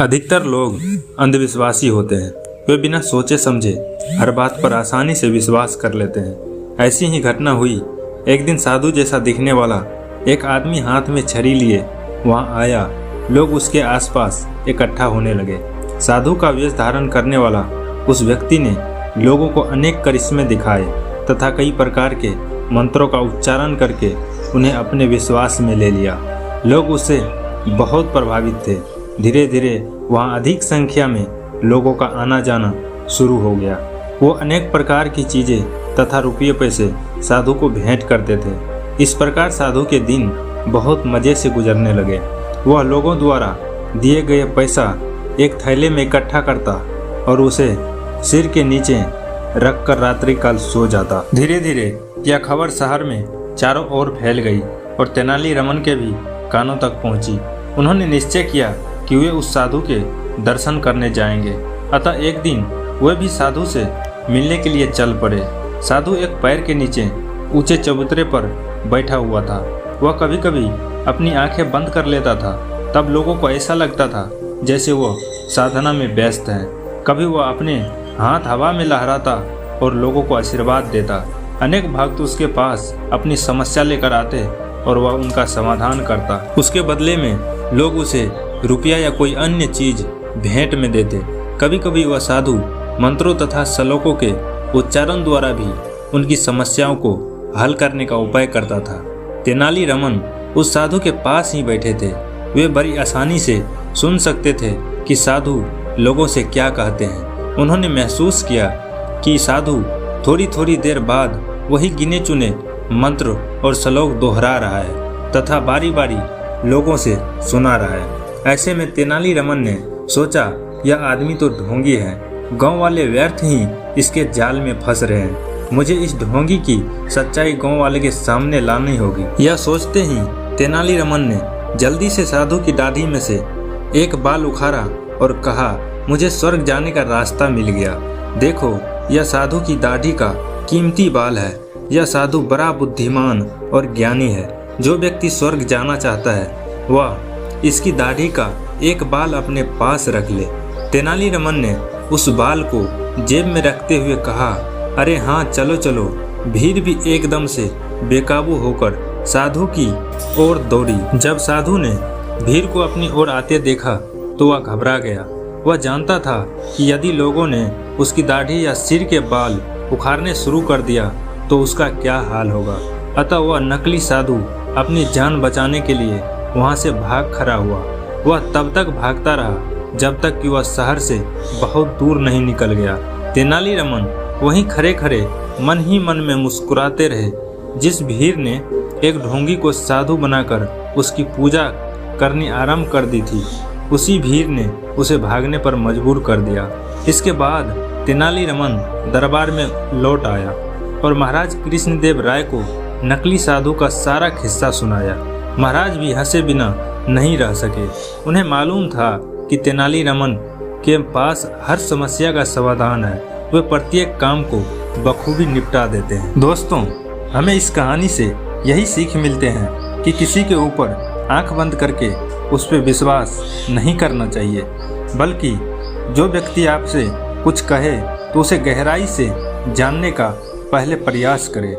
अधिकतर लोग अंधविश्वासी होते हैं। वे बिना सोचे समझे हर बात पर आसानी से विश्वास कर लेते हैं। ऐसी ही घटना हुई। एक दिन साधु जैसा दिखने वाला एक आदमी हाथ में छड़ी लिए वहां आया। लोग उसके आसपास इकट्ठा होने लगे। साधु का वेश धारण करने वाला उस व्यक्ति ने लोगों को अनेक करिश्मे दिखाए तथा कई प्रकार के मंत्रों का उच्चारण करके उन्हें अपने विश्वास में ले लिया। लोग उससे बहुत प्रभावित थे। धीरे धीरे वहाँ अधिक संख्या में लोगों का आना जाना शुरू हो गया। वो अनेक प्रकार की चीज़ें तथा रुपये पैसे साधु को भेंट करते थे। इस प्रकार साधु के दिन बहुत मज़े से गुजरने लगे। वह लोगों द्वारा दिए गए पैसा एक थैले में इकट्ठा करता और उसे सिर के नीचे रखकर रात्रि काल सो जाता। धीरे धीरे यह खबर शहर में चारों ओर फैल गई और तेनाली रमन के भी कानों तक पहुंची। उन्होंने निश्चय किया कि वे उस साधु के दर्शन करने जाएंगे। अतः एक दिन वे भी साधु से मिलने के लिए चल पड़े। साधु एक पैर के नीचे ऊंचे चबूतरे पर बैठा हुआ था। वह कभी कभी अपनी आंखें बंद कर लेता था। तब लोगों को ऐसा लगता था जैसे वह साधना में व्यस्त है। कभी वह अपने हाथ हवा में लहराता और लोगों को आशीर्वाद देता। अनेक भक्त उसके पास अपनी समस्या लेकर आते और वह उनका समाधान करता। उसके बदले में लोग उसे रुपया या कोई अन्य चीज भेंट में देते। कभी कभी वह साधु मंत्रों तथा श्लोकों के उच्चारण द्वारा भी उनकी समस्याओं को हल करने का उपाय करता था। तेनाली रमन उस साधु के पास ही बैठे थे। वे बड़ी आसानी से सुन सकते थे कि साधु लोगों से क्या कहते हैं। उन्होंने महसूस किया कि साधु थोड़ी थोड़ी देर बाद वही गिने चुने मंत्र और श्लोक दोहरा रहा है तथा बारी बारी लोगों से सुना रहा है। ऐसे में तेनाली रमन ने सोचा, यह आदमी तो ढोंगी है। गांव वाले व्यर्थ ही इसके जाल में फंस रहे हैं। मुझे इस ढोंगी की सच्चाई गांव वाले के सामने लानी होगी। यह सोचते ही तेनाली रमन ने जल्दी से साधु की दाढ़ी में से एक बाल उखाड़ा और कहा, मुझे स्वर्ग जाने का रास्ता मिल गया। देखो, यह साधु की दाढ़ी का कीमती बाल है। यह साधु बड़ा बुद्धिमान और ज्ञानी है। जो व्यक्ति स्वर्ग जाना चाहता है वह इसकी दाढ़ी का एक बाल अपने पास रख ले। तेनाली रमन ने उस बाल को जेब में रखते हुए कहा, अरे हाँ, चलो चलो। भीड़ भी एकदम से बेकाबू होकर साधु की ओर दौड़ी। जब साधु ने भीड़ को अपनी ओर आते देखा तो वह घबरा गया। वह जानता था कि यदि लोगों ने उसकी दाढ़ी या सिर के बाल उखाड़ने शुरू कर दिया तो उसका क्या हाल होगा। अतः वह नकली साधु अपनी जान बचाने के लिए वहां से भाग खड़ा हुआ। वह तब तक भागता रहा जब तक कि वह शहर से बहुत दूर नहीं निकल गया। तेनाली रमन वहीं खड़े खड़े मन ही मन में मुस्कुराते रहे। जिस भीड़ ने एक ढोंगी को साधु बनाकर उसकी पूजा करनी आरंभ कर दी थी, उसी भीड़ ने उसे भागने पर मजबूर कर दिया। इसके बाद तेनाली रमन दरबार में लौट आया और महाराज कृष्णदेव राय को नकली साधु का सारा किस्सा सुनाया। महाराज भी हंसे बिना नहीं रह सके। उन्हें मालूम था कि तेनाली रमन के पास हर समस्या का समाधान है। वे प्रत्येक काम को बखूबी निपटा देते हैं। दोस्तों, हमें इस कहानी से यही सीख मिलते हैं कि किसी के ऊपर आंख बंद करके उस पर विश्वास नहीं करना चाहिए, बल्कि जो व्यक्ति आपसे कुछ कहे तो उसे गहराई से जानने का पहले प्रयास करें।